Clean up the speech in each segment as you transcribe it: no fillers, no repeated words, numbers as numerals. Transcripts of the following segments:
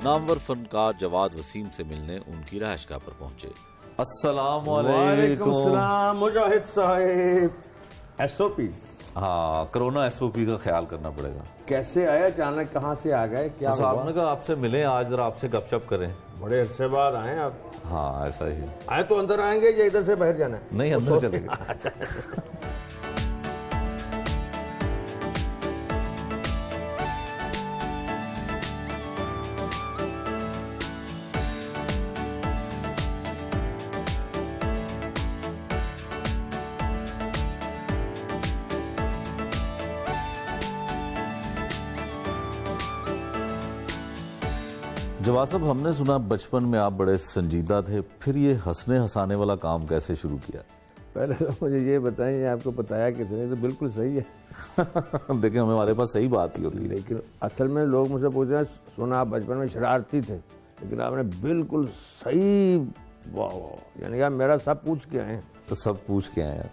नामवर फनकार जवाद वसीम से मिलने उनकी रहायशगाह पर पहुंचे। अस्सलाम वालेकुम सलाम मुजाहिद साहिब। एसओपी, हाँ, कोरोना एसओपी का ख्याल करना पड़ेगा। कैसे आए अचानक, कहाँ से आ गए, क्या साहब हुआ? ने कहा आपसे मिले आज, जरा आपसे गपशप करें। बड़े अरसे बाद आए आप। हाँ, ऐसा ही। आए तो अंदर आएंगे या इधर से बाहर जाना है? नहीं, अंदर चलेंगे। जवाब साहब, हमने सुना बचपन में आप बड़े संजीदा थे, फिर ये हंसने हंसाने वाला काम कैसे शुरू किया? पहले तो मुझे ये बताएं, आपको बताया किसने? तो बिल्कुल सही है। देखिए, हमारे पास सही बात ही होती है। लेकिन असल में लोग मुझसे पूछते हैं, सुना आप बचपन में शरारती थे, लेकिन आपने बिल्कुल सही, वाह वाह, यानी कि आप मेरा सब पूछ के आए हैं। तो सब पूछ के आए हैं।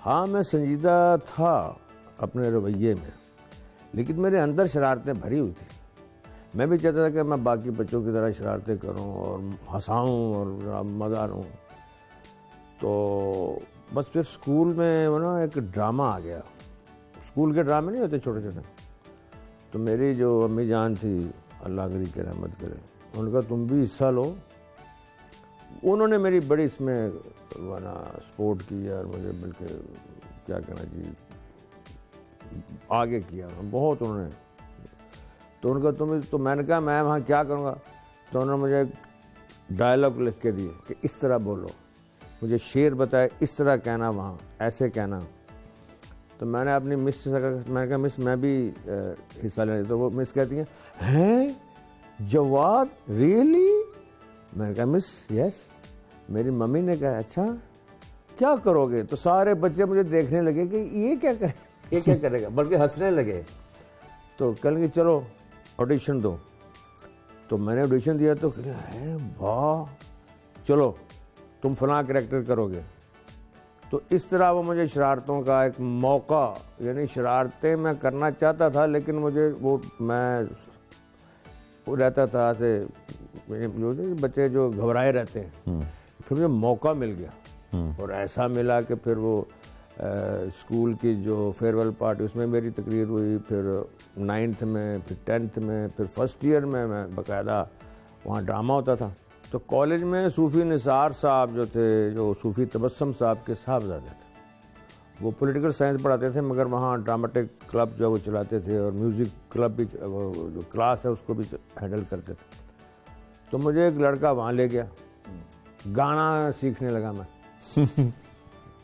हाँ, मैं संजीदा था अपने रवैये में, लेकिन मेरे अंदर शरारतें भरी हुई थी। मैं भी चाहता था कि मैं बाकी बच्चों की तरह शरारतें करूं और हंसाऊं और मज़ा लूं। तो बस फिर स्कूल में वो ना एक ड्रामा आ गया। स्कूल के ड्रामे नहीं होते छोटे छोटे, तो मेरी जो अम्मी जान थी, अल्लाह करी के रहमत करे, उनका तुम भी हिस्सा लो। उन्होंने मेरी बड़ी इसमें वरना सपोर्ट की और मुझे बल्कि क्या कहना जी आगे किया बहुत उन्होंने। तो उनका तो मैंने कहा मैं वहाँ क्या करूँगा? तो उन्होंने मुझे डायलॉग लिख के दिए कि इस तरह बोलो, मुझे शेर बताए, इस तरह कहना, वहाँ ऐसे कहना। तो मैंने अपनी मिस से कहा, मैंने कहा मिस मैं भी हिस्सा लेने। तो वो मिस कहती हैं जवाद रियली? मैंने कहा मिस यस। मेरी मम्मी ने कहा अच्छा क्या करोगे? तो सारे बच्चे मुझे देखने लगे कि ये क्या करेगा, बल्कि हंसने लगे। तो कल कि चलो ऑडिशन दो। तो मैंने ऑडिशन दिया तो है वाह, चलो तुम फलां कैरेक्टर करोगे। तो इस तरह वो मुझे शरारतों का एक मौका, यानी शरारतें मैं करना चाहता था, लेकिन मुझे वो रहता था ऐसे, जो बच्चे जो घबराए रहते हैं, फिर मुझे मौका मिल गया। और ऐसा मिला कि फिर वो स्कूल की जो फेयरवेल पार्टी, उसमें मेरी तकरीर हुई, फिर 9th में, फिर 10th में, फिर फर्स्ट ईयर में मैं बाकायदा वहाँ ड्रामा होता था। तो कॉलेज में सूफ़ी निसार साहब जो थे, जो सूफ़ी तबस्सुम साहब के साहबजादे थे, वो पॉलिटिकल साइंस पढ़ाते थे, मगर वहाँ ड्रामेटिक क्लब जो वो चलाते थे और म्यूज़िक क्लब भी, जो क्लास है उसको भी हैंडल करते थे। तो मुझे एक लड़का वहाँ ले गया, गाना सीखने लगा मैं।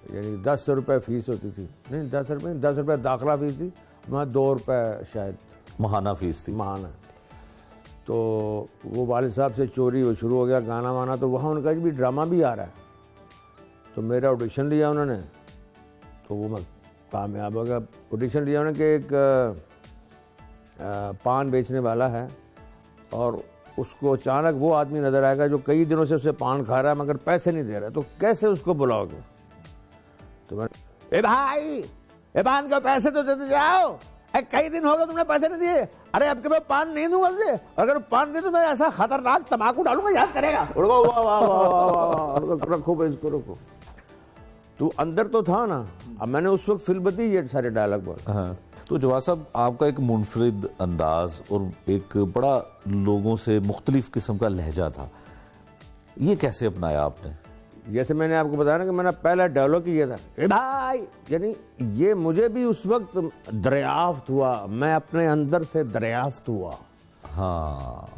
यानी 10 रुपये फ़ीस होती थी, नहीं 10 रुपये दाखिला फ़ीस थी, वहाँ 2 रुपये शायद महाना फीस थी। महाना। तो वो वालिद साहब से चोरी वो शुरू हो गया गाना वाना। तो वहाँ उनका भी ड्रामा भी आ रहा है। तो मेरा ऑडिशन लिया उन्होंने, तो वो मैं कामयाब हो गया। ऑडिशन लिया उन्होंने कि एक पान बेचने वाला है और उसको अचानक वो आदमी नज़र आएगा जो कई दिनों से उसे पान खा रहा है मगर पैसे नहीं दे रहा है, तो कैसे उसको बुलाओगे? तो मैं, ए भाई, ए पान का पैसे तो देते जाओ, कई दिन हो गए तुमने पैसे नहीं दिए। अरे अब के मैं पान नहीं दूंगा तुझे, अगर पान दे तो मैं ऐसा खतरनाक तंबाकू डालूंगा, याद करेगा। रखो इसको रखो। तो अंदर तो था ना, अब मैंने उस वक्त फिल्बती ये सारे डायलॉग बोले। हाँ। तो जवाद साहब, आपका एक मुनफरिद अंदाज और एक बड़ा लोगों से मुख्तलिफ किस्म का लहजा था, ये कैसे अपनाया आपने? जैसे मैंने आपको बताया ना कि मैंने पहला डायलॉग किया था, ए भाई, यानी ये मुझे भी उस वक्त दरियाफ्त हुआ, मैं अपने अंदर से दरियाफ्त हुआ। हाँ,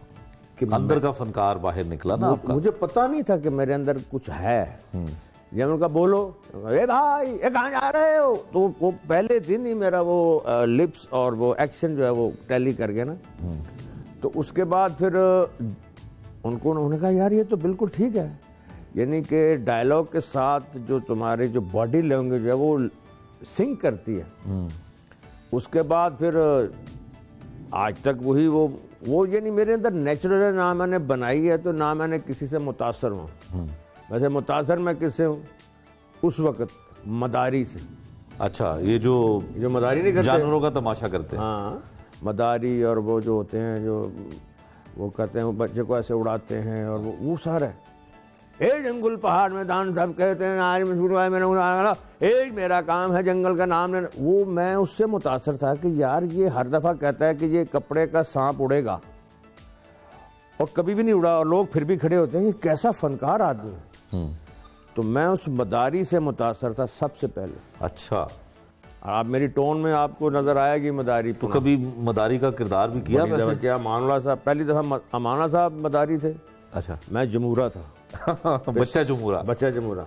कि अंदर का फनकार बाहर निकला ना आपका। मुझे पता नहीं था कि मेरे अंदर कुछ है। जब उनका बोलो, ए भाई, ये कहाँ जा रहे हो? तो वो पहले दिन ही मेरा वो लिप्स और वो एक्शन जो है वो टैली कर गया ना। तो उसके बाद फिर उन्होंने कहा यार ये तो बिल्कुल ठीक है, यानी कि डायलॉग के साथ जो तुम्हारी जो बॉडी लैंग्वेज है वो सिंक करती है। उसके बाद फिर आज तक वही वो यानी मेरे अंदर नेचुरल है, ना मैंने बनाई है तो ना मैंने किसी से मुतासर हूँ। वैसे मुतासर मैं किससे हूँ? उस वक्त मदारी से। अच्छा, ये जो मदारी नहीं करते, जानवरों का तमाशा करते हैं। हाँ, मदारी और वो जो होते हैं जो वो कहते हैं वो बच्चे को ऐसे उड़ाते हैं और वो सारा है। ए जंगल पहाड़ मैदान सब कहते हैं आज मैं शुरू है, मैंने एक मेरा काम है जंगल का नाम लेना। वो मैं उससे मुतासर था कि यार ये हर दफ़ा कहता है कि ये कपड़े का सांप उड़ेगा और कभी भी नहीं उड़ा, और लोग फिर भी खड़े होते हैं, ये कैसा फनकार आदमी है। तो मैं उस मदारी से मुतासर था सबसे पहले। अच्छा, आप मेरी टोन में आपको नजर आएगी मदारी। तो कभी मदारी का किरदार भी किया वैसे? क्या अमानुल्लाह साहब, पहली दफ़ा अमाना साहब मदारी थे। अच्छा, मैं जमूरा था। बच्चा जमूरा। बच्चा जमूरा।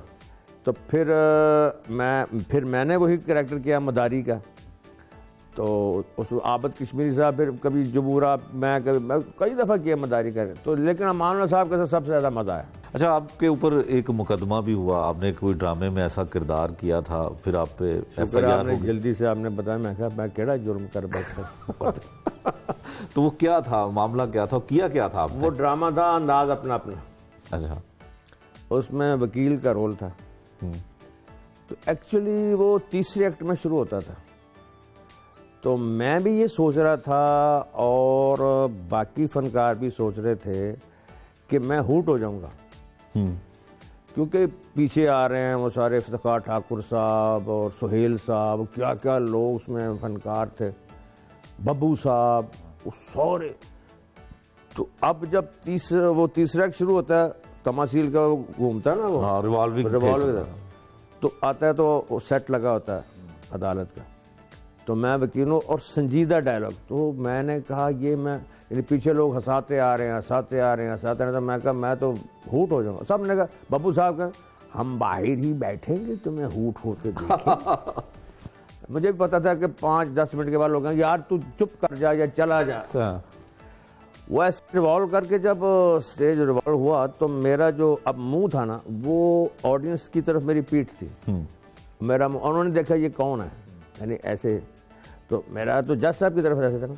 तो फिर मैंने वही कैरेक्टर किया मदारी का। तो उस आबद कश्मीरी साहब, फिर कभी जमूरा, मैं कई दफ़ा किया मदारी का। तो लेकिन अमानुल्लाह साहब के साथ सबसे ज़्यादा मज़ा आया। अच्छा, आपके ऊपर एक मुकदमा भी हुआ, आपने कोई ड्रामे में ऐसा किरदार किया था, फिर आप पे FIR हो गई। जल्दी से आपने बताया, मैं कहा मैं केड़ा जुर्म कर बैठा। तो वो क्या था, मामला क्या था, किया क्या था आपने? वो ड्रामा था अंदाज अपना अपना। अच्छा, उसमें वकील का रोल था। तो एक्चुअली वो तीसरे एक्ट में शुरू होता था। तो मैं भी ये सोच रहा था और बाकी फनकार भी सोच रहे थे कि मैं हूट हो जाऊंगा, क्योंकि पीछे आ रहे हैं वो सारे इफ्तिखार ठाकुर साहब और सुहेल साहब, क्या क्या लोग उसमें फनकार थे, बब्बू साहब, वो सारे। तो अब जब तीसरा एक्ट शुरू होता है, तमासील का घूमता है ना, वो रिवॉल्विंग तो आता है, तो सेट लगा होता है अदालत का। तो मैं वकील हूँ और संजीदा डायलॉग। तो मैंने कहा ये मैं, यानी पीछे लोग हंसाते आ रहे हैं। तो मैं कहा मैं तो हूट हो जाऊँगा। सब ने कहा, बब्बू साहब का हम बाहर ही बैठेंगे, तुम्हें हूट होते देखेंगे। मुझे भी पता था कि 5-10 मिनट के बाद लोग कहेंगे यार तू चुप कर जा या चला जा। वो ऐसे रिवॉल्व करके जब स्टेज रिवॉल्व हुआ तो मेरा जो अब मुंह था ना, वो ऑडियंस की तरफ मेरी पीठ थी। मेरा उन्होंने देखा ये कौन है, यानी ऐसे। तो मेरा तो जज साहब की तरफ ऐसे था ना।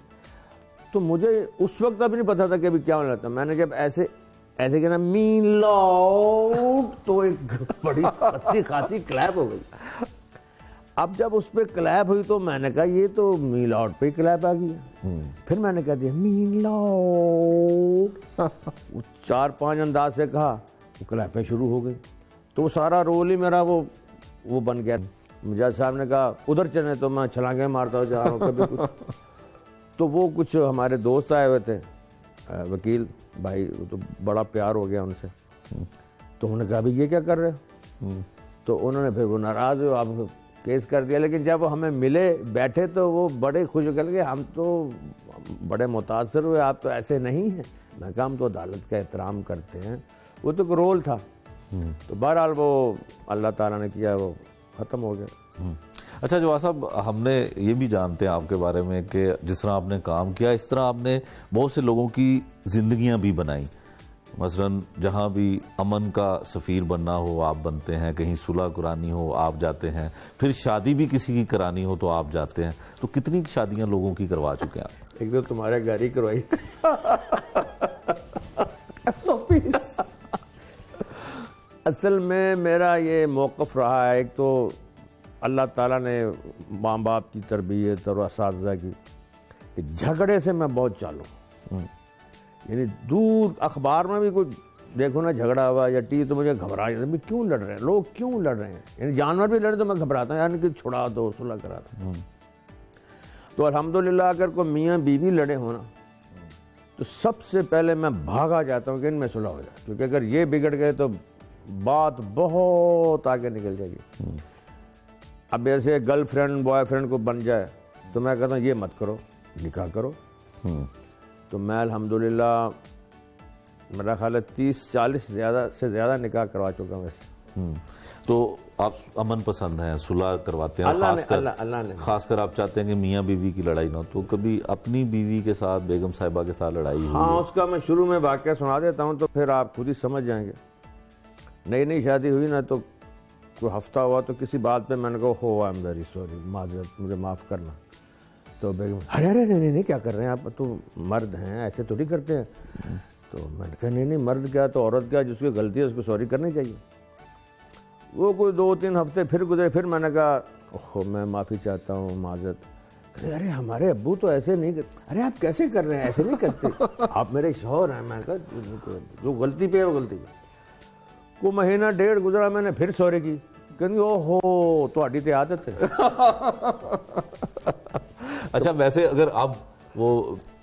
तो मुझे उस वक्त अभी नहीं पता था कि अभी क्या होने लगता। मैंने जब ऐसे कहना मीन लॉर्ड, तो एक बड़ी अच्छी खासी क्लैप हो गई। अब जब उस पर क्लैप हुई तो मैंने कहा ये तो मी लॉर्ड पे क्लैप आ गई। फिर मैंने कह दिया मी लॉर्ड। 4-5 अंदाज से कहा, वो क्लैपें शुरू हो गई। तो वो सारा रोल ही मेरा वो बन गया। जज साहब ने कहा उधर चले, तो मैं छलांगे मारता हूँ जा रहा हूँ कभी कुछ। तो वो कुछ हमारे दोस्त आए हुए थे, वकील भाई, तो बड़ा प्यार हो गया उनसे। तो उन्होंने कहा भाई ये क्या कर रहे हो? तो उन्होंने फिर वो नाराज़ हुए, आप केस कर दिया। लेकिन जब वो हमें मिले बैठे तो वो बड़े खुश हो गए, हम तो बड़े मुतासर हुए, आप तो ऐसे नहीं हैं। मैं कहा हम तो अदालत का एहतराम करते हैं, वो तो एक रोल था। तो बहरहाल वो अल्लाह ताला ने किया, वो ख़त्म हो गया। अच्छा जवाद साहब, हमने ये भी जानते हैं आपके बारे में कि जिस तरह आपने काम किया, इस तरह आपने बहुत से लोगों की ज़िंदगियां भी बनाई। मसलन जहाँ भी अमन का सफ़ीर बनना हो आप बनते हैं, कहीं सुलह करानी हो आप जाते हैं, फिर शादी भी किसी की करानी हो तो आप जाते हैं। तो कितनी शादियां लोगों की करवा चुके हैं आप? एक तो तुम्हारे घर ही करवाई। असल में मेरा ये मौक़िफ़ रहा है, एक तो अल्लाह ताला ने माँ बाप की तरबियत और असातिज़ा की, झगड़े से मैं बहुत चालू हूँ। यानी दूर अखबार में भी कुछ देखो ना झगड़ा हुआ या टी, तो मुझे घबरा जाता है, क्यों लड़ रहे हैं लोग, क्यों लड़ रहे हैं। यानी जानवर भी लड़े तो मैं घबराता हूँ, यानी कि छुड़ा दो, सुलह करा दो। तो अल्हम्दुलिल्लाह अगर कोई मियाँ बीवी लड़े हो ना, तो सबसे पहले मैं भागा जाता हूँ कि इनमें सुलह हो जाए, क्योंकि अगर ये बिगड़ गए तो बात बहुत आगे निकल जाएगी। अब ऐसे गर्लफ्रेंड बॉयफ्रेंड को बन जाए तो मैं कहता हूँ ये मत करो, निकाह करो। तो मैं अल्हम्दुलिल्लाह मेरा ख्याल है 30-40 से ज़्यादा निकाह करवा चुका हूँ वैसे। तो आप अमन पसंद हैं, सुलह करवाते हैं, अल्लाह ने खासकर आप चाहते हैं कि मियाँ बीवी की लड़ाई ना हो। तो कभी अपनी बीवी के साथ, बेगम साहिबा के साथ लड़ाई हुई? हाँ, उसका मैं शुरू में वाक़या सुना देता हूँ तो फिर आप खुद ही समझ जाएंगे। नई शादी हुई ना, तो कोई हफ्ता हुआ तो किसी बात पे मैंने कहा हो आई एम वेरी सॉरी, माजरत, मुझे माफ़ करना। तो बेगम अरे अरे नहीं क्या कर रहे हैं आप, तो मर्द हैं ऐसे थोड़ी करते हैं। तो मैंने कहा नहीं मर्द क्या तो औरत क्या, जिसकी गलती है उसको सॉरी करनी चाहिए। वो कोई 2-3 हफ्ते फिर गुजरे, फिर मैंने कहा ओहो मैं माफ़ी चाहता हूँ, माजरत। अरे हमारे अब्बू तो ऐसे नहीं करते। अरे आप कैसे कर रहे हैं, ऐसे नहीं करते। आप मेरे शौहर हैं। मैं कहा जो गलती पे है वो गलती पे। को महीना डेढ़ गुजरा, मैंने फिर सॉरी की। कहती ओहो ਤੁਹਾਡੀ ਤੇ आदत है। अच्छा, वैसे अगर अब वो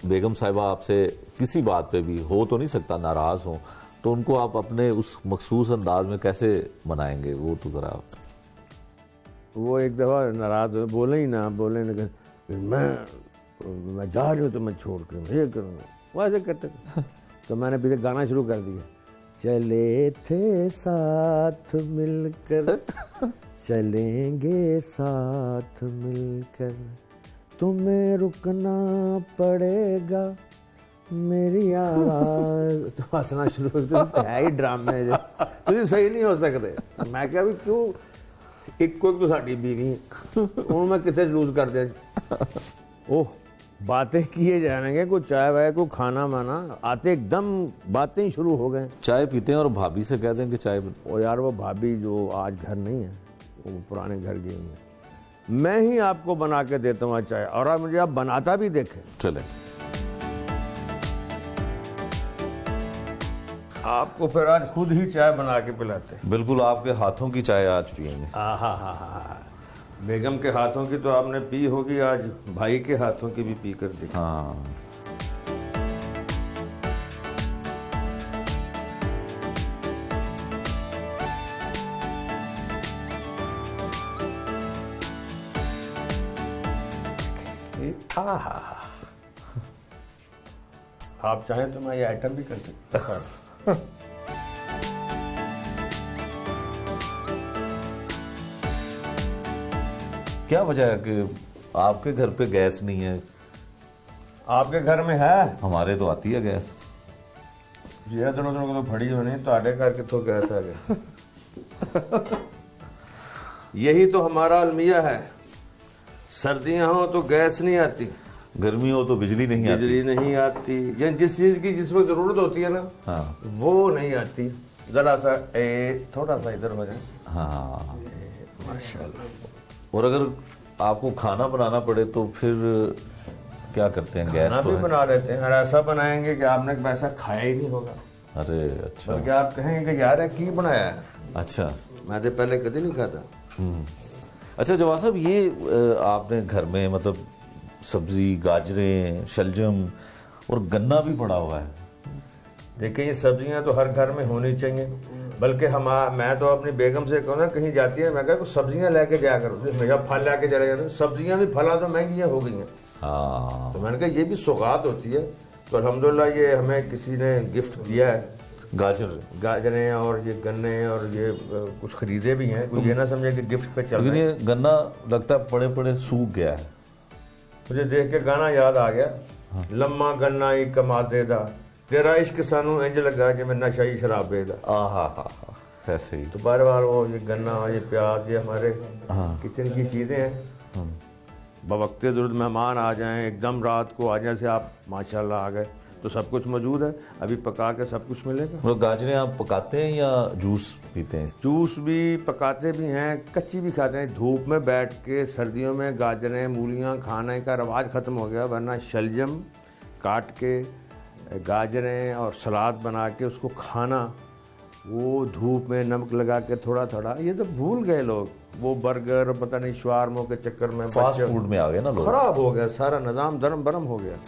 बेगम साहिबा आपसे किसी बात पे भी हो तो नहीं सकता नाराज हो, तो उनको आप अपने उस मखसूस अंदाज में कैसे मनाएंगे, वो तो जरा। वो एक दफ़ा नाराज हुए, बोले ही ना मैं जा रही हूँ तो मैं छोड़ कर मैं ये करूँगा, वो ऐसे करते थे। तो मैंने पीछे गाना शुरू कर दिया, चले थे साथ मिलकर चलेंगे साथ मिलकर, तुम्हें रुकना पड़ेगा मेरी आवाज। तो हंसना शुरू कर दिया, है ही ड्रामे तुझे सही नहीं हो सकते। मैं क्या भी क्यों एक तो साड़ी बीवी हूँ मैं किसे लूज कर दिया। ओह बातें किए जाएंगे, कोई चाय वाय को खाना माना आते एकदम बातें ही शुरू हो गए। चाय पीते हैं और भाभी से कह दें कि चाय। ओ यार वो भाभी जो आज घर नहीं है, वो पुराने घर गई है, मैं ही आपको बना के देता हूँ चाय, और आप मुझे आप बनाता भी देखें। चले आपको फिर आज खुद ही चाय बना के पिलाते हैं। बिल्कुल, आपके हाथों की चाय आज पियेंगे। हाँ, बेगम के हाथों की तो आपने पी होगी, आज भाई के हाथों की भी पी कर देखी। हाँ, आप चाहें तो मैं ये आइटम भी कर सकता हूँ। क्या वजह है कि आपके घर पे गैस नहीं है? आपके घर में है? हमारे तो आती है गैस। ये दोनों को तो फड़ी होनी, तो आटे घर कितों गैस आ गया। यही तो हमारा अलमिया है, सर्दियां हो तो गैस नहीं आती, गर्मी हो तो बिजली नहीं आती। बिजली नहीं आती, यानी जिस चीज की जिस वक्त जरूरत होती है ना, हाँ, वो नहीं आती। जरा सा थोड़ा सा इधर हो जाए। हाँ, माशाल्लाह। और अगर आपको खाना बनाना पड़े तो फिर क्या करते हैं? गैस खाना तो भी है। बना लेते हैं, और ऐसा बनाएंगे कि आपने वैसा खाया ही नहीं होगा। अरे अच्छा। बल्कि आप कहेंगे कि यार की बनाया है। अच्छा, मैं तो पहले कभी नहीं खाता। अच्छा जवाब साहब, ये आपने घर में मतलब सब्जी, गाजरें, शलजम और गन्ना भी पड़ा हुआ है। देखिए ये सब्जियां तो हर घर में होनी चाहिए, बल्कि मैं तो अपनी बेगम से कहूँ ना, कहीं जाती है मैं कहूँ सब्जियां लेके जाया करो, भैया फल लेके चले जाते। सब्जियां भी फला तो महंगियाँ हो गई हैं। हाँ, तो मैंने कहा ये भी सौगात होती है। तो अल्हम्दुलिल्लाह ये हमें किसी ने गिफ्ट दिया है, गाजरें और ये गन्ने, और ये कुछ खरीदे भी हैं। कुछ ये ना समझे कि गिफ्ट पे चल रहे हैं। ये गन्ना लगता है पड़े पड़े सूख गया है। मुझे देख के गाना याद आ गया। लम्मा गन्ना ही कमा देदा, तेरा इश्क सानू इंज लगा कि मैं नशा ही शराब बेदा। हाँ, ऐसे ही। तो बार बार वो ये गन्ना, ये प्याज, ये हमारे किचन की चीजें हैं। बवक्ते जरूरत मेहमान आ जाएं, एकदम रात को आ जाए से आप माशाल्लाह आ गए, तो सब कुछ मौजूद है, अभी पका के सब कुछ मिलेगा। वो गाजरें आप पकाते हैं या जूस पीते हैं? जूस भी पकाते भी हैं, कच्ची भी खाते हैं। धूप में बैठ के सर्दियों में गाजरें, मूलियां खाने का रवाज ख़त्म हो गया, वरना शलजम काट के, गाजरें और सलाद बना के उसको खाना, वो धूप में नमक लगा के थोड़ा थोड़ा, ये तो भूल गए लोग। वो बर्गर, पता नहीं शवारमों के चक्कर में फास्ट फूड में आ गए ना लोग। खराब हो गया सारा निज़ाम, धर्म बरम हो गया।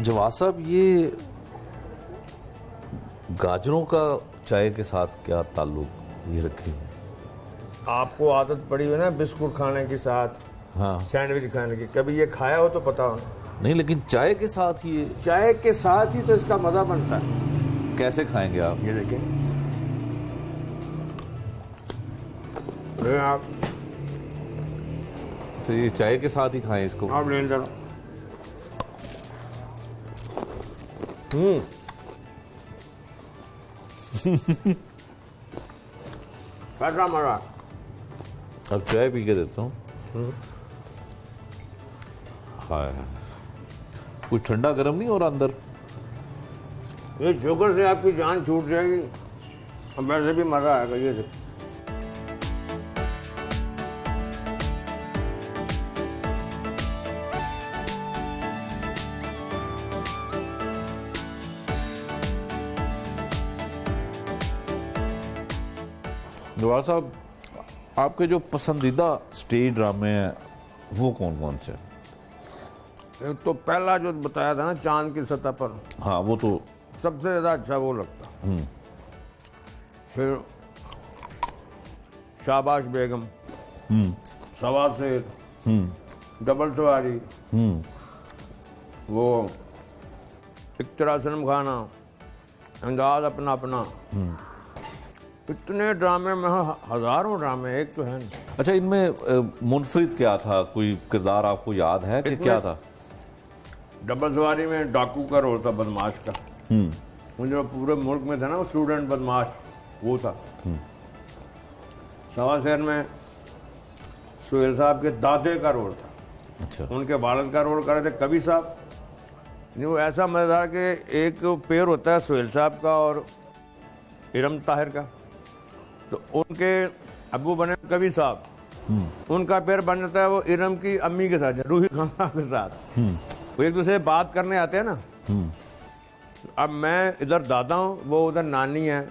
जवाब साहब, ये गाजरों का चाय के साथ क्या ताल्लुक ये रखी हुई? आपको आदत पड़ी हुई ना बिस्कुट खाने के साथ, हाँ सैंडविच खाने की, कभी ये खाया हो तो पता हो। नहीं, लेकिन चाय के साथ ये चाय के साथ ही तो इसका मजा बनता है। कैसे खाएंगे आप? ये देखें, ये आप तो ये चाय के साथ ही खाएं इसको? आप ले जरा। कैसा मजा। अब चाय पी के देता हूँ। हाय, कुछ ठंडा गर्म नहीं हो रहा अंदर? ये शुगर से आपकी जान छूट जाएगी और वैसे भी मजा आएगा। ये देखो, जवाहर साहब, आपके जो पसंदीदा स्टेज ड्रामे हैं वो कौन कौन से? एक तो पहला जो बताया था ना, चांद की सतह पर, हाँ वो तो सबसे ज्यादा अच्छा वो लगता। फिर शाबाश बेगम, सवा शेर, डबल सवारी, वो इक्तरा सनम खाना, अंदाज अपना अपना, इतने ड्रामे में, हजारों ड्रामे, एक तो है नहीं। अच्छा, इनमें मुनफरिद क्या था? कोई किरदार आपको याद है कि क्या था? डबल सवारी में डाकू का रोल था, बदमाश का। वो जो पूरे मुल्क में था ना, वो स्टूडेंट बदमाश, वो था। सवा शेर में सुहेल साहब के दादे का रोल था। अच्छा, उनके वालिद का रोल कर रहे थे कवि साहब। वो ऐसा मजेदार कि एक पेयर होता है सुहेल साहब का और इरम ताहिर का, तो उनके अब्बू बने कवि साहब, उनका पेयर बन जाता है वो इरम की अम्मी के साथ, रूही खान के साथ। वो एक दूसरे से बात करने आते हैं ना। अब मैं इधर दादा हूँ, वो उधर नानी है,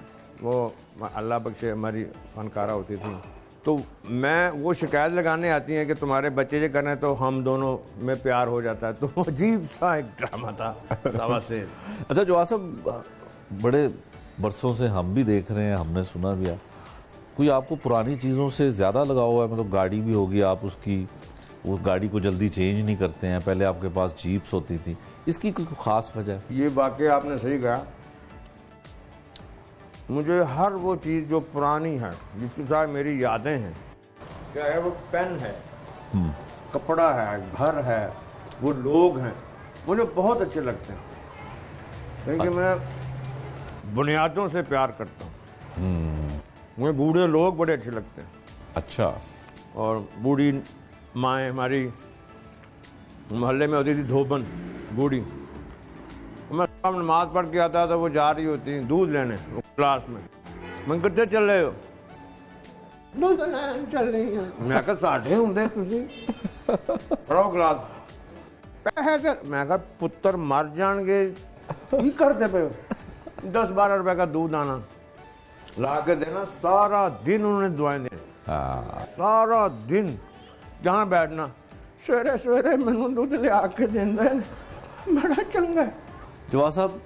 वो अल्लाह बख्शे हमारी फनकारा होती थी, तो मैं वो शिकायत लगाने आती हैं कि तुम्हारे बच्चे जो करने, तो हम दोनों में प्यार हो जाता है। तो अजीब सा एक ड्रामा था सवा शेर। अच्छा जवाहर साहब, बड़े बरसों से हम भी देख रहे हैं, हमने सुना भी है, कोई आपको पुरानी चीज़ों से ज़्यादा लगाव हुआ है? मतलब गाड़ी भी होगी, आप उसकी वो गाड़ी को जल्दी चेंज नहीं करते हैं, पहले आपके पास जीप्स होती थी, इसकी कोई खास वजह है? ये वाकई आपने सही कहा। मुझे हर वो चीज़ जो पुरानी है, जिसके साथ मेरी यादें हैं, चाहे वो पेन है, कपड़ा है, घर है, वो लोग हैं, मुझे बहुत अच्छे लगते हैं, क्योंकि मैं बुनियादों से प्यार करता हूँ। मुझे बूढ़े लोग बड़े अच्छे लगते हैं। अच्छा। और बूढ़ी माएँ हमारी मोहल्ले में होती थी, धोबन बूढ़ी, मैं सब नमाज पढ़ के आता था, वो जा रही होती दूध लेने क्लास में। मैं कितने चल रहे हो? दूध लेने चल रही है। मैं कहा साढ़े होंगे तुझे पढ़ो क्लास पैसे। मैं कहा पुत्र मर जाएंगे, की करते पे 10-12 रुपए का दूध आना ला के देना, सारा दिन उन्होंने दुआएं देना, सारा दिन जहाँ बैठना, सवेरे सवेरे मैनू दूध ले आके देंगे, बड़ा चंगा है। जवाहर साहब,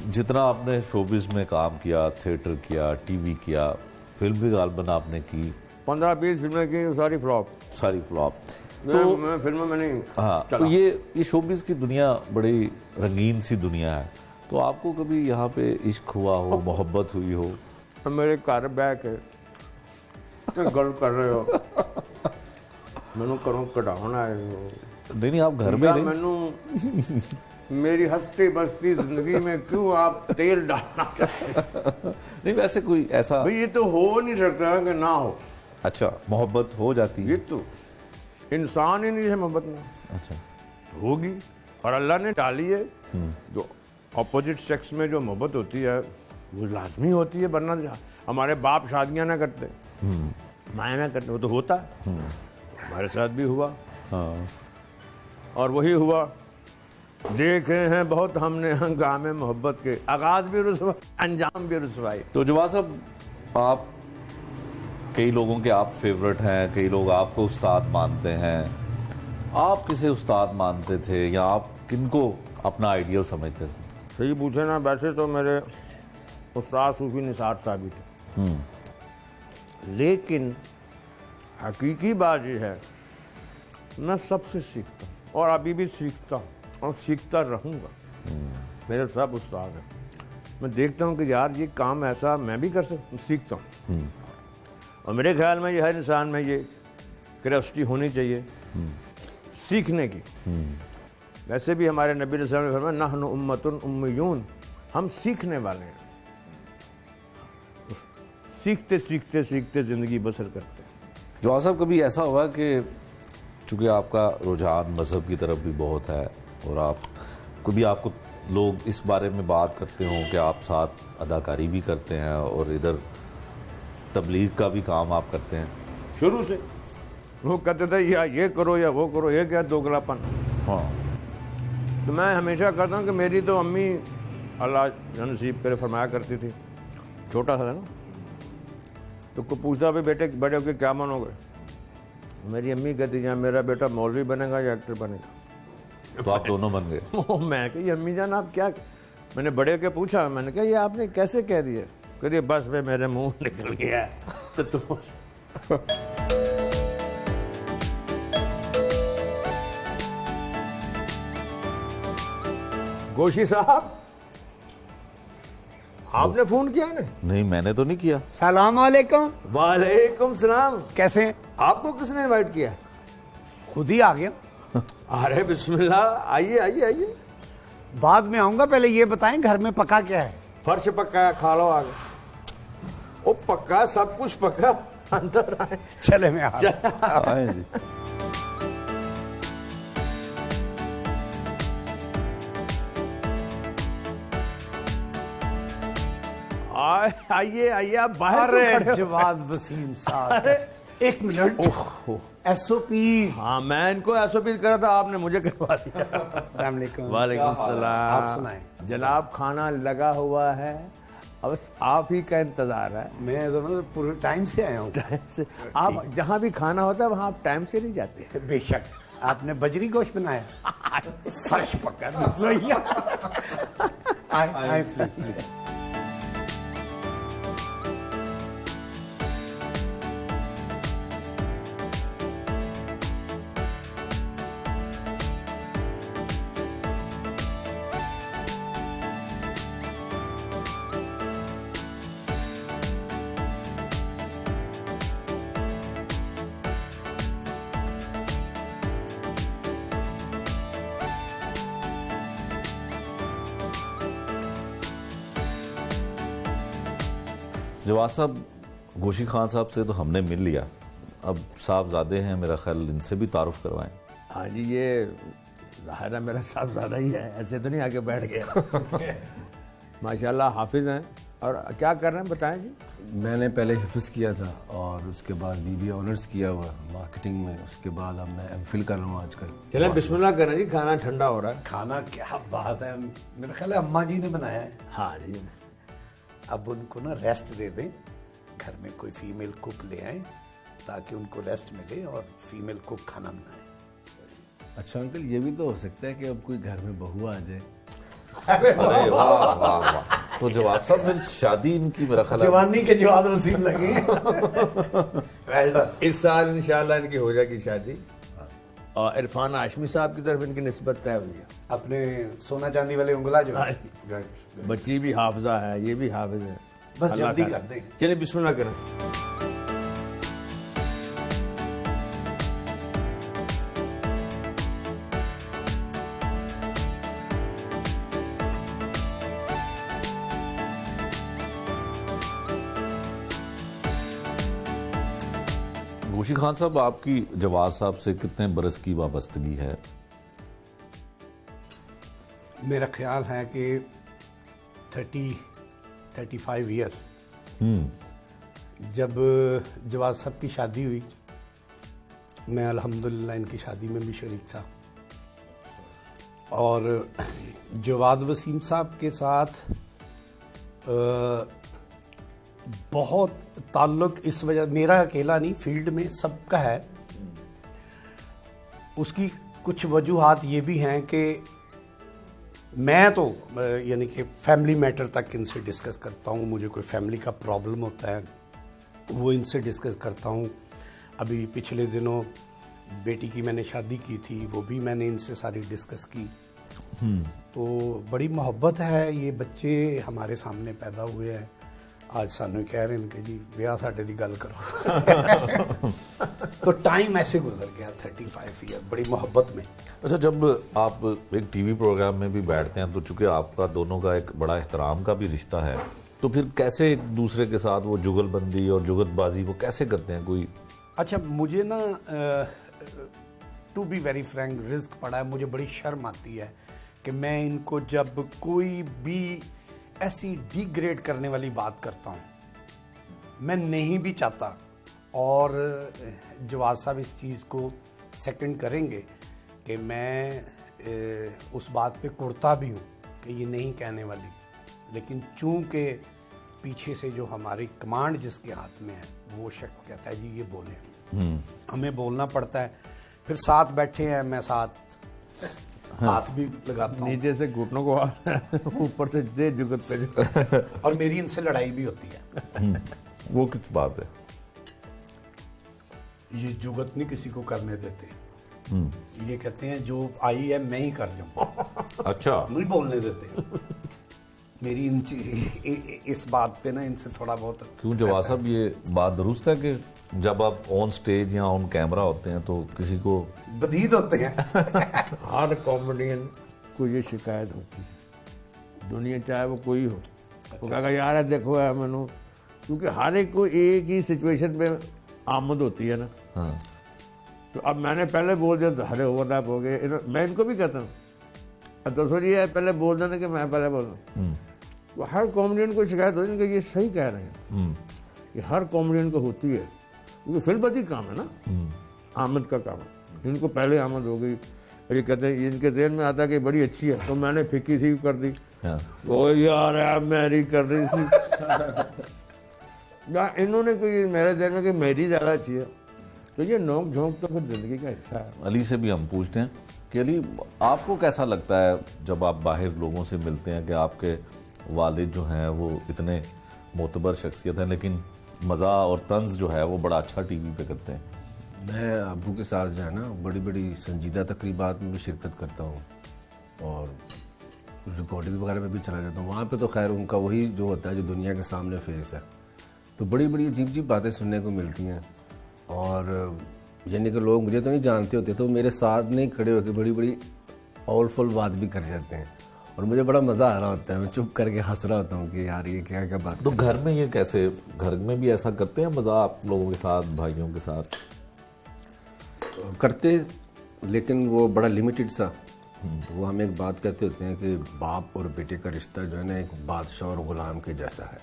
जितना आपने शोबिस में काम किया, थिएटर किया, टीवी किया, फिल्म भी गालबन आपने की, 15-20 फिल्में की, सारी फ्लॉप। सारी फ्लॉप। तो मैं फिल्मों में नहीं हाँ, चला। तो ये शोबिस की दुनिया बड़ी रंगीन सी दुनिया है, तो आपको कभी यहाँ पे इश्क हुआ हो, मोहब्बत हुई हो? मेरे घर बैक है, गल कर रहे हो, मैनू करो कढ़ाना है। नहीं, आप घर में नहीं। मैनू मेरी हंसती बसती जिंदगी में क्यों आप तेल डालना चाहते? नहीं, वैसे कोई ऐसा भाई ये तो हो नहीं सकता कि ना हो। अच्छा, मोहब्बत हो जाती ये है? तो इंसान ही नहीं है मोहब्बत में, अच्छा, होगी, और अल्लाह ने डाली है। जो अपोजिट सेक्स में जो मोहब्बत होती है वो लाजमी होती है, वरना हमारे बाप शादियां ना करते, माया ना करते, वो तो होता है। हमारे साथ भी हुआ। हाँ। और वही हुआ, देखे हैं बहुत हमने हंगामे मोहब्बत के, आगाज भी रुसवा, अंजाम भी रुसवाई। तो जवाहर साहब, आप कई लोगों के आप फेवरेट हैं, कई लोग आपको उस्ताद मानते हैं, आप किसे उस्ताद मानते थे या आप किनको अपना आइडियल समझते थे? सही पूछे ना, वैसे तो मेरे उस्ताद सूफी निसार साहब भी थे, लेकिन हकीकी बात ये है मैं सबसे सीखता हूँ और अभी भी सीखता हूँ और सीखता रहूँगा। मेरे सब उस्ताद हैं, मैं देखता हूँ कि यार ये काम ऐसा मैं भी कर सकता हूँ, सीखता हूँ। और मेरे ख्याल में ये हर इंसान में ये क्यूरियोसिटी होनी चाहिए सीखने की। वैसे भी हमारे नबी रसूल ने फरमाया नहनु उम्मतुन उम्मियून, हम सीखने वाले हैं, सीखते सीखते सीखते ज़िंदगी बसर करते हैं। जवाद साहब, कभी ऐसा हुआ कि चूँकि आपका रुझान मज़हब की तरफ भी बहुत है और आप कभी आपको लोग इस बारे में बात करते हों कि आप साथ अदाकारी भी करते हैं और इधर तबलीग का भी काम आप करते हैं? शुरू से लोग कहते थे या ये करो या वो करो, ये क्या दोगलापन। हाँ, तो मैं हमेशा कहता हूँ कि मेरी तो अम्मी अल्लाह नसीब करे फरमाया करती थी, छोटा था ना, तो कोई पूछता भी बेटे बड़े होकर क्या बनोगे, मेरी अम्मी कहती या मेरा बेटा मौलवी बनेगा या एक्टर बनेगा। तो आप दोनों बन गए। मैं कही अम्मी जान आप क्या, मैंने बड़े होकर पूछा, मैंने कहा ये आपने कैसे कह दिया, कहती बस वे मेरे मुंह निकल गया तो तुम गोशी साहब आपने फोन किया ना? नहीं, मैंने तो नहीं किया। सलाम वालेकुम। वालेकुम सलाम। कैसे हैं? आपको किसने इनवाइट किया? खुद ही आ गया। अरे बिस्मिल्लाह, आइए आइए आइए। बाद में आऊंगा, पहले ये बताएं घर में पका क्या है? फर्श पक्का है, खा लो आगे। ओ पक्का, सब कुछ पक्का, अंदर आए। चले मैं आ रहा हूं। आए जी। आइए आइए, आप बाहर क्यों खड़े अरे हो? जवाद वसीम साहब, अरे, एक मिनट। SOP। हाँ मैं इनको एसओपी कर रहा था, आपने मुझे करवा दिया। अस्सलाम वालेकुम। वालेकुम आप सलाम। सुनाएं। जनाब खाना लगा हुआ है, अब आप ही का इंतजार है। मैं तो पूरे टाइम से आया हूँ। टाइम से आप जहाँ भी खाना होता है वहाँ आप टाइम से नहीं जाते। बेशक। आपने बजरी गोश्त बनाया? फर्श पक्का। आए प्लीज प्लीज। जवाद साहब, गोशी खान साहब से तो हमने मिल लिया, अब साहबजादे हैं, मेरा ख्याल इनसे भी तारुफ करवाएं। हाँ जी, ये ज़ाहिर है मेरा साहबजादा ही है, ऐसे तो नहीं आके बैठ गया। माशाल्लाह हाफिज़ हैं। और क्या कर रहे हैं बताएं जी। मैंने पहले हिफ्ज़ किया था और उसके बाद BBA ऑनर्स किया हुआ मार्केटिंग में, उसके बाद अब मैं MPhil कर रहा हूँ आजकल। चलें बिस्मिल्लाह करें जी, खाना ठंडा हो रहा है। खाना क्या बात है, मेरा ख्याल है अम्मा जी ने बनाया है। हाँ जी। अब उनको ना रेस्ट दे दें, घर में कोई फीमेल कुक ले आए ताकि उनको रेस्ट मिले और फीमेल कुक खाना बनाए। अच्छा अंकल, ये भी तो हो सकता है कि अब कोई घर में बहू आ जाए। अरे वाह वाह वाह। तो जवाद साहब, फिर शादी इनकी मेरा ख्याल है जवानी के जवाद वसीम लगे। Well done। इस साल इंशाल्लाह इनकी हो जाएगी शादी और इरफान हाशमी साहब की तरफ इनकी निस्बत तय हुई है। अपने सोना चांदी वाले उंगला जो है। बच्ची भी हाफजा है, ये भी हाफिज है। बस अल्लाह जल्दी खैर। कर दें। चलिए बिस्मिल्लाह करें। गोशी खान साहब, आपकी जवाद साहब से कितने बरस की वाबस्तगी है? मेरा ख्याल है कि 35 ईयर्स। जब जवाद साहब की शादी हुई, मैं अल्हम्दुलिल्लाह इनकी शादी में भी शरीक था और जवाद वसीम साहब के साथ बहुत ताल्लुक इस वजह, मेरा अकेला नहीं, फील्ड में सबका है। उसकी कुछ वजूहात ये भी हैं कि मैं तो यानी कि फैमिली मैटर तक इनसे डिस्कस करता हूँ। मुझे कोई फैमिली का प्रॉब्लम होता है वो इनसे डिस्कस करता हूँ। अभी पिछले दिनों बेटी की मैंने शादी की थी, वो भी मैंने इनसे सारी डिस्कस की। तो बड़ी मोहब्बत है। ये बच्चे हमारे सामने पैदा हुए हैं, आज सानू कह रहे हैं कि जी ब्याह साडे दी गल करो। तो टाइम ऐसे गुजर गया 35 ईयर बड़ी मोहब्बत में। अच्छा, जब आप एक टीवी प्रोग्राम में भी बैठते हैं तो चूंकि आपका दोनों का एक बड़ा एहतराम का भी रिश्ता है, तो फिर कैसे एक दूसरे के साथ वो जुगलबंदी और जुगतबाजी वो कैसे करते हैं कोई? अच्छा, मुझे ना to be very frank risk पड़ा है। मुझे बड़ी शर्म आती है कि मैं इनको जब कोई भी ऐसी डिग्रेड करने वाली बात करता हूँ, मैं नहीं भी चाहता, और जवाद साहब इस चीज़ को सेकंड करेंगे कि मैं उस बात पे कुड़ता भी हूँ कि ये नहीं कहने वाली, लेकिन चूंकि पीछे से जो हमारी कमांड जिसके हाथ में है वो शख्स कहता है जी ये बोले, हमें बोलना पड़ता है। फिर साथ बैठे हैं, मैं साथ हाथ भी लगाता हूँ, नीचे से घुटनों को ऊपर से दे जुगत पे। और मेरी इनसे लड़ाई भी होती है। वो किस बात है? ये जुगत नहीं किसी को करने देते। ये कहते हैं जो आई है मैं ही कर जाऊँ। अच्छा, नहीं बोलने देते। मेरी इस बात पे ना इनसे थोड़ा बहुत क्यों जवाब साहब, ये बात दुरुस्त है कि जब आप ऑन स्टेज या ऑन कैमरा होते हैं तो किसी को बदीद होते हैं? हर कॉमेडियन को ये शिकायत होती है, दुनिया चाहे वो कोई हो। वो कहेगा यार है देखो है मैनू, क्योंकि हर एक को एक ही सिचुएशन पे आमद होती है ना। हाँ, तो अब मैंने पहले बोल दिया तो हरे ओवरलैप हो गए। मैं इनको भी कहता हूँ अब दोस्तों ये पहले बोल देना कि मैं पहले बोल दूँ। तो हर कॉमेडियन को शिकायत होती है कि ये सही कह रहे हैं। ये हर कॉमेडियन को होती है, क्योंकि फिल्मबदी काम है ना, आमद का काम है। इनको पहले आमद हो गई, ये कहते हैं इनके ज़हन में आता है कि बड़ी अच्छी है, तो मैंने फिक्की सी कर दी। वो यार मेरी कर रही थी या इन्होंने कोई मेरे ज़हन में कि मेरी ज़्यादा अच्छी है। तो ये नोक झोंक तो फिर ज़िंदगी का हिस्सा है। अली से भी हम पूछते हैं कि अली, आपको कैसा लगता है जब आप बाहर लोगों से मिलते हैं कि आपके वालिद जो हैं वो इतने मोतबर शख्सियत हैं, लेकिन मज़ा और तंज जो है वो बड़ा अच्छा टीवी पे करते हैं? मैं अबू के साथ जो है ना बड़ी बड़ी संजीदा तकरीबात में भी शिरकत करता हूँ और रिकॉर्डिंग वगैरह में भी चला जाता हूँ। वहाँ पे तो खैर उनका वही जो होता है जो दुनिया के सामने फेस है, तो बड़ी बड़ी अजीब अजीब बातें सुनने को मिलती हैं। और यानी कि लोग मुझे तो नहीं जानते होते तो मेरे साथ नहीं खड़े होकर बड़ी बड़ी ऑलफुल बात भी कर जाते हैं और मुझे बड़ा मज़ा आ रहा होता है। मैं चुप करके हंस रहा होता हूँ कि यार ये क्या क्या बात। तो घर में ये कैसे, घर में भी ऐसा करते हैं मज़ा आप लोगों के साथ, भाइयों के साथ? करते, लेकिन वो बड़ा लिमिटेड सा। वो हम एक बात कहते होते हैं कि बाप और बेटे का रिश्ता जो है ना एक बादशाह और गुलाम के जैसा है।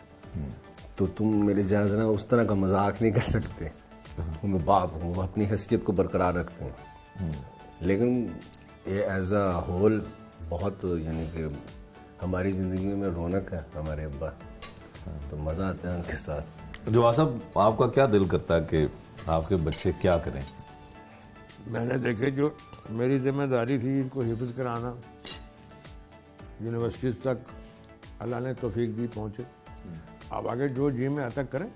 तो तुम मेरे जहाँ ना उस तरह का मजाक नहीं कर सकते। मैं बाप हूँ, वो अपनी हैसियत को बरकरार रखते हैं, लेकिन ये एज अ होल बहुत यानी कि हमारी ज़िंदगी में रौनक है हमारे अब्बा, तो मज़ा आता है उनके साथ। जो साहब, आपका क्या दिल करता है कि आपके बच्चे क्या करें? मैंने देखे जो मेरी जिम्मेदारी थी इनको हिफ्ज़ कराना, यूनिवर्सिटीज़ तक अल्लाह ने तौफीक दी पहुँचे। अब आगे जो जी में आता करें।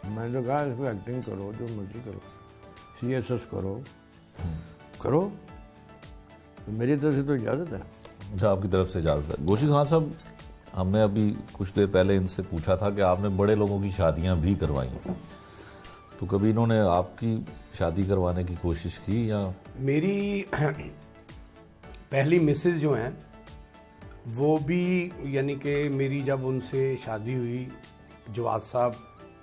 मैंने तो कहा इसमें एक्टिंग करो, जो मर्जी करो, CSS करो, तो मेरी तरफ से तो इजाज़त है। अच्छा, आपकी तरफ से इजाज़त है। गोशी खान साहब, हमने अभी कुछ देर पहले इनसे पूछा था कि आपने बड़े लोगों की शादियां भी करवाई, तो कभी इन्होंने आपकी शादी करवाने की कोशिश की? या मेरी पहली मिसेज जो हैं वो भी यानी कि मेरी जब उनसे शादी हुई, जवाद साहब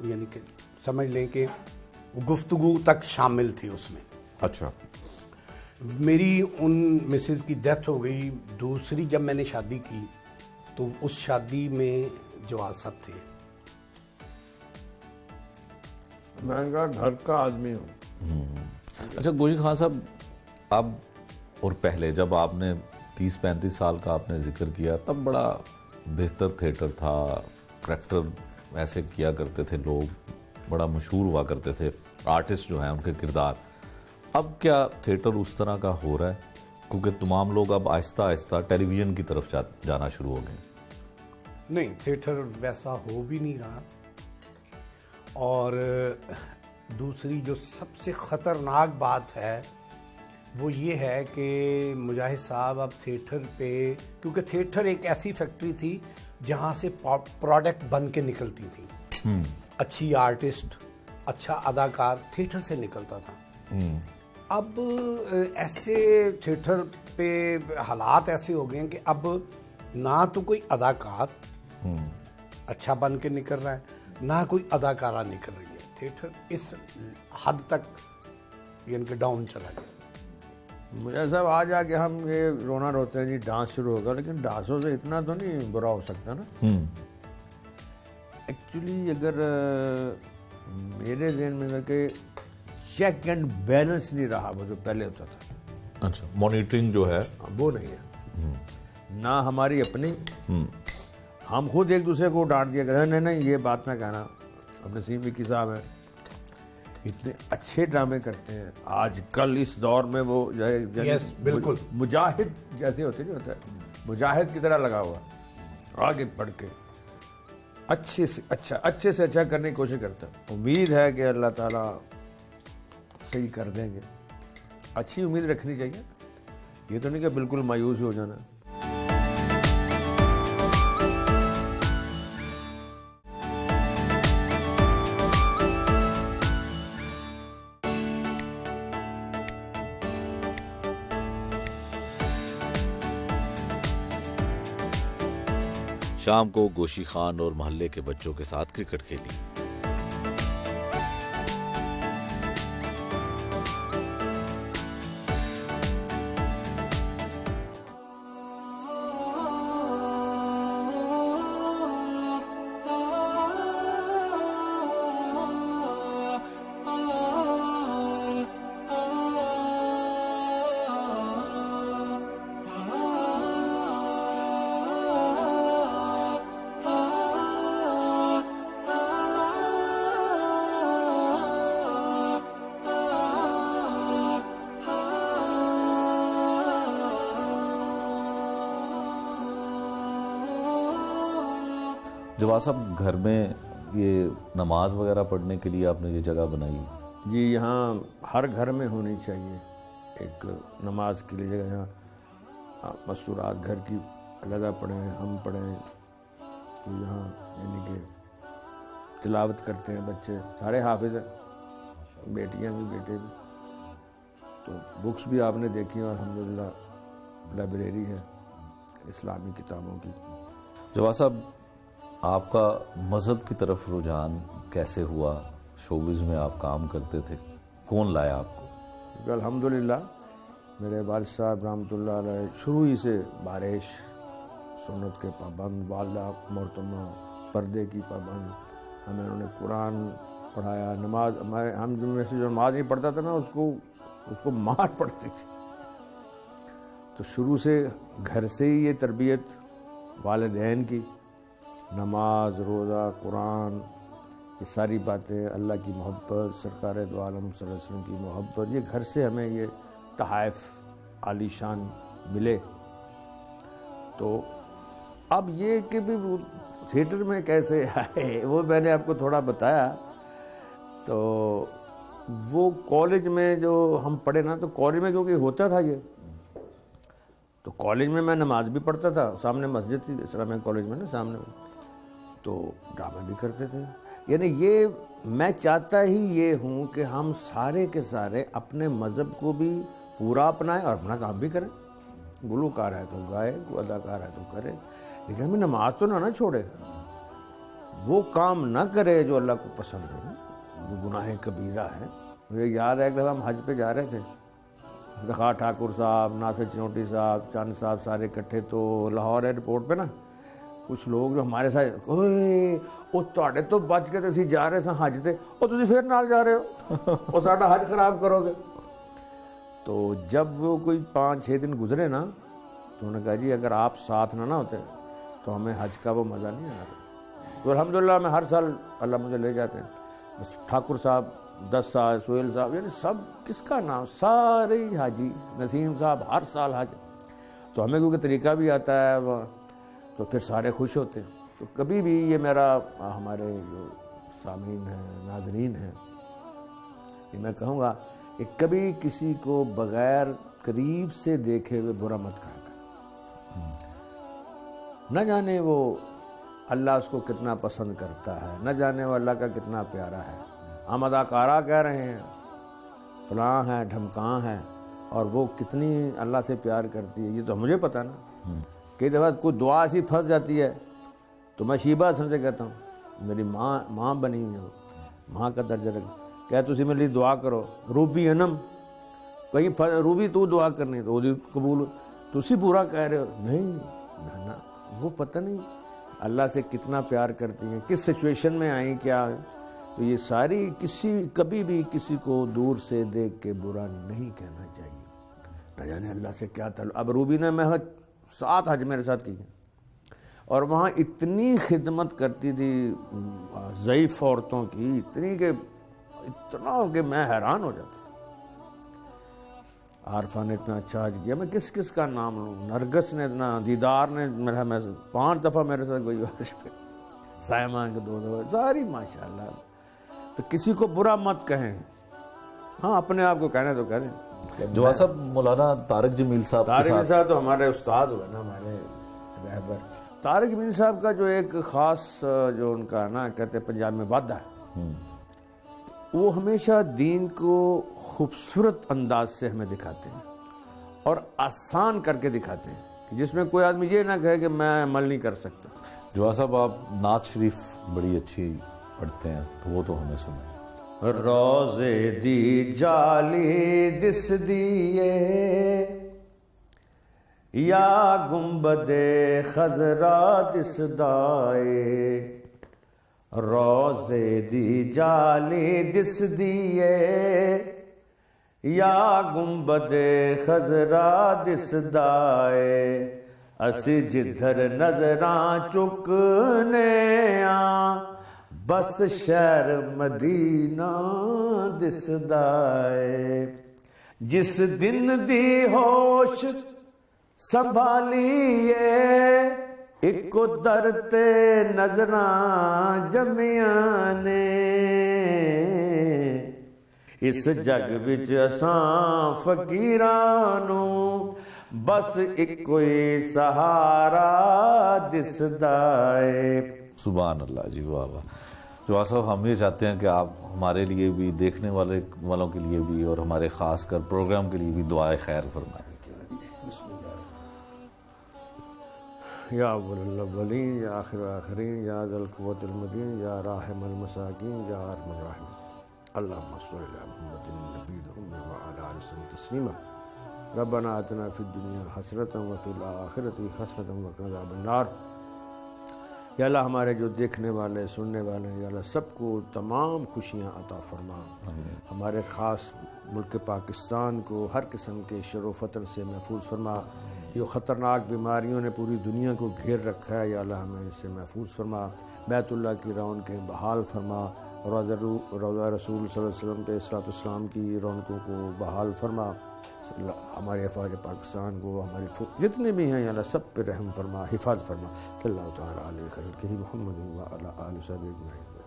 यानी कि समझ लें कि गुफ्तगू तक शामिल थी उसमें। अच्छा, मेरी उन मिसेज की डेथ हो गई। दूसरी जब मैंने शादी की तो उस शादी में जवाद साहब थे। मैंने कहा घर का आदमी हूँ। अच्छा गोशी खान साहब, अब और पहले जब आपने 30-35 साल का आपने जिक्र किया, तब बड़ा बेहतर थिएटर था, करैक्टर ऐसे किया करते थे लोग, बड़ा मशहूर हुआ करते थे आर्टिस्ट जो हैं उनके किरदार। अब क्या थिएटर उस तरह का हो रहा है? क्योंकि तमाम लोग अब आहिस्ता आहिस्ता टेलीविज़न की तरफ जाना शुरू हो गए। नहीं, थिएटर वैसा हो भी नहीं रहा। और दूसरी जो सबसे ख़तरनाक बात है वो ये है कि मुजाहिद साहब अब थिएटर पे, क्योंकि थिएटर एक ऐसी फैक्ट्री थी जहाँ से प्रोडक्ट बन के निकलती थी। अच्छी आर्टिस्ट, अच्छा अदाकार थिएटर से निकलता था। अब ऐसे थिएटर पे हालात ऐसे हो गए हैं कि अब ना तो कोई अदाकार अच्छा बन के निकल रहा है, ना कोई अदाकारा निकल रही है। थिएटर इस हद तक यानी कि डाउन चला गया। मुझे साहब आज आके हम ये रोना रोते हैं जी डांस शुरू होगा, लेकिन डांसों से इतना तो नहीं बुरा हो सकता ना। एक्चुअली अगर मेरे ज़हन में है कि चेक एंड बैलेंस नहीं रहा वो जो पहले होता था। अच्छा, मॉनिटरिंग जो है वो नहीं है ना हमारी अपनी। हम खुद एक दूसरे को डांट दिया करते हैं, नहीं ये बात ना कहना। अपने सीम विक्की साहब हैं, इतने अच्छे ड्रामे करते हैं आजकल इस दौर में। वो जो है यस, बिल्कुल मुजाहिद जैसे होते नहीं होता, मुजाहिद की तरह लगा हुआ आगे बढ़ के अच्छे से अच्छा करने की कोशिश करता है। उम्मीद है कि अल्लाह ताला सही कर देंगे। अच्छी उम्मीद रखनी चाहिए, ये तो नहीं कि बिल्कुल मायूस हो जाना। शाम को गोशी खान और मोहल्ले के बच्चों के साथ क्रिकेट खेली। जवाद साहब, घर में ये नमाज वगैरह पढ़ने के लिए आपने ये जगह बनाई? जी, यहाँ हर घर में होनी चाहिए एक नमाज के लिए जगह। यहाँ मस्तूरात घर की अलग पढ़ें, हम पढ़ें, तो यहाँ यानी कि तिलावत करते हैं बच्चे, सारे हाफिज हैं, बेटियाँ भी बेटे भी। तो बुक्स भी आपने देखी और अल्हम्दुलिल्लाह लाइब्रेरी है इस्लामी किताबों की। जवाद साहब, आपका मज़हब की तरफ रुझान कैसे हुआ? शोबिज़ में आप काम करते थे, कौन लाया आपको? अल्हम्दुलिल्लाह मेरे वालिद साहब रहमतुल्लाह अलैह शुरू ही से बारिश सुन्नत के पाबंद, वालदा मोहतरमा पर्दे की पाबंद। हमें उन्होंने कुरान पढ़ाया, नमाज हम जो नमाज नहीं पढ़ता था ना उसको मार पड़ती थी। तो शुरू से घर से ही ये तरबियत वालिदैन की, नमाज, रोज़ा, कुरान, ये सारी बातें, अल्लाह की मोहब्बत, सरकार दो आलम सल्लल्लाहु अलैहि वसल्लम की मोहब्बत, ये घर से हमें ये तहाइफ आलीशान मिले। तो अब ये कि भी थिएटर में कैसे आए वो मैंने आपको थोड़ा बताया। तो वो कॉलेज में जो हम पढ़े ना, तो कॉलेज में क्योंकि होता था ये, तो कॉलेज में मैं नमाज भी पढ़ता था, सामने मस्जिद थी इस्लामिया कॉलेज में ना सामने, तो ड्रामा भी करते थे। यानी ये मैं चाहता ही ये हूँ कि हम सारे के सारे अपने मज़हब को भी पूरा अपनाएं और अपना काम भी करें। गुलूकार है तो गाए, कोई अदाकार है तो करे, लेकिन हमें नमाज तो ना छोड़े, वो काम ना करे जो अल्लाह को पसंद नहीं, जो गुनाह कबीरा है। मुझे याद है एक दफ़ा हम हज पे जा रहे थे, ज़फ़र ठाकुर साहब, नासिर चिनोटी साहब, चांद साहब सारे इकट्ठे। तो लाहौर एयरपोर्ट पे ना कुछ लोग जो हमारे साथ, ओए वो तुहाडे तो बच के तुसीं जा रहे थे हज ते, और तुसीं फिर नाल जा रहे हो, और साडा हज खराब करोगे। तो जब वो कोई 5-6 दिन गुजरे ना, तो उन्होंने कहा जी अगर आप साथ ना होते तो हमें हज का वो मज़ा नहीं आता। तो अल्हम्दुलिल्लाह मैं हर साल अल्लाह मुझे ले जाते हैं। बस ठाकुर साहब 10 साल, सोहेल साहब, यानी सब किसका नाम, सारे ही हाजी, नसीम साहब हर साल हाजी। तो हमें क्योंकि तरीका भी आता है तो फिर सारे खुश होते हैं। तो कभी भी ये मेरा, हमारे जो सामीन हैं, नाजरीन हैं, ये मैं कहूँगा कि कभी किसी को बग़ैर करीब से देखे हुए बुरा मत कहा कर। न जाने वो अल्लाह उसको कितना पसंद करता है, न जाने वो अल्लाह का कितना प्यारा है। हम अदाकारा कह रहे हैं, फलां है, ढमकां है, और वो कितनी अल्लाह से प्यार करती है ये तो मुझे पता ना। कई दफ़ा कोई दुआ ऐसी फंस जाती है तो मैं शीबा हसन से कहता हूँ, मेरी माँ बनी हुई है, माँ का दर्जा रख, क्या तुसी मेरे लिए दुआ करो, रूबी अनम, कहीं रूबी तू दुआ करनी तो वो कबूल, तुसी पूरा कह रहे हो, नहीं ना, वो पता नहीं अल्लाह से कितना प्यार करती हैं, किस सिचुएशन में आई क्या। तो ये सारी कभी भी किसी को दूर से देख के बुरा नहीं कहना चाहिए। न जाने अल्लाह से क्या ताल्लुक। अब रूबी ने मैं 7 हज मेरे साथ की और वहाँ इतनी खिदमत करती थी ज़ईफ़ औरतों की, इतना कि मैं हैरान हो जाता। आरफा ने इतना अच्छा हज किया, मैं किस किस का नाम लूँ, नरगस ने इतना, दीदार ने मेरा, मैं 5 दफ़ा मेरे साथ गई हज पे, सायमा के 2 दफ़ा, सारी माशाल्लाह। तो किसी को बुरा मत कहें, हाँ अपने आप को कहने तो कहें। जो साहब मौलाना तारिक जमील साहब, तारिक जमील साहब तो हमारे उस्ताद हुए ना, हमारे रहबर। तारिक जमील साहब का जो एक ख़ास जो उनका ना कहते पंजाब में वादा है, वो हमेशा दीन को खूबसूरत अंदाज से हमें दिखाते हैं और आसान करके दिखाते हैं, जिसमें कोई आदमी ये ना कहे कि मैं अमल नहीं कर सकता। जो साहब आप नात शरीफ बड़ी अच्छी पढ़ते हैं, तो वो तो हमें सुनाए। रोज़े दी जाली दिस दिए या गुंबदे खजरा दिस दाए, रोज़े दी जाली दिस दिए या गुंबदे खजरा दिस दाए, असी जिधर नजरां चुकने आ बस शहर मदीना दिसदा है। जिस दिन दी होश संभालीए इको दर ते नजरां जमियां ने, इस जग विच असां फकीरां नूं बस इको ही सहारा दिसदा है। सुभान अल्लाह जी, वाह वाह। जो साहब हम ये चाहते हैं कि आप हमारे लिए भी, देखने वालों के लिए भी, और हमारे ख़ास कर प्रोग्राम के लिए भी दुआए खैर फरमाएं। या अव्वलुल अव्वलीन या आखिरुल आखिरीन या ज़ल क़ुव्वतिल मतीन या राहिमुल मसाकीन या अरहमुर राहिमीन, अल्लाहुम्मा सल्लि अला मुहम्मदिन नबील उम्मी व अला आलिहि वसल्लम तस्लीमा। रब्बना आतिना फिद दुनिया हसरतन व फिल आखिरति हसरतन व क़िना अज़ाबन नार। या अल्लाह हमारे जो देखने वाले, सुनने वाले हैं, या अल्लाह सबको तमाम खुशियाँ अता फरमा। हमारे ख़ास मुल्क पाकिस्तान को हर किस्म के शर व फतन से महफूज फरमा। जो ख़तरनाक बीमारियों ने पूरी दुनिया को घेर रखा है, या अल्लाह हमें इससे महफूज फरमा। बैतुल्लाह की रौनकें बहाल फरमा। रोज़ा रसूल सल्लल्लाहु अलैहि वसल्लम पे इस्लाम की रौनकों को बहाल फरमा। हमारे अफवाज पाकिस्तान को, हमारे जितने भी हैं, अल्लाह सब पे रहम फरमा, हिफाज़त फरमा। सल्लल्लाहु तआला अलैहि व सल्लम मोहम्मद व अला आलिहि व सहबिही अजमईन।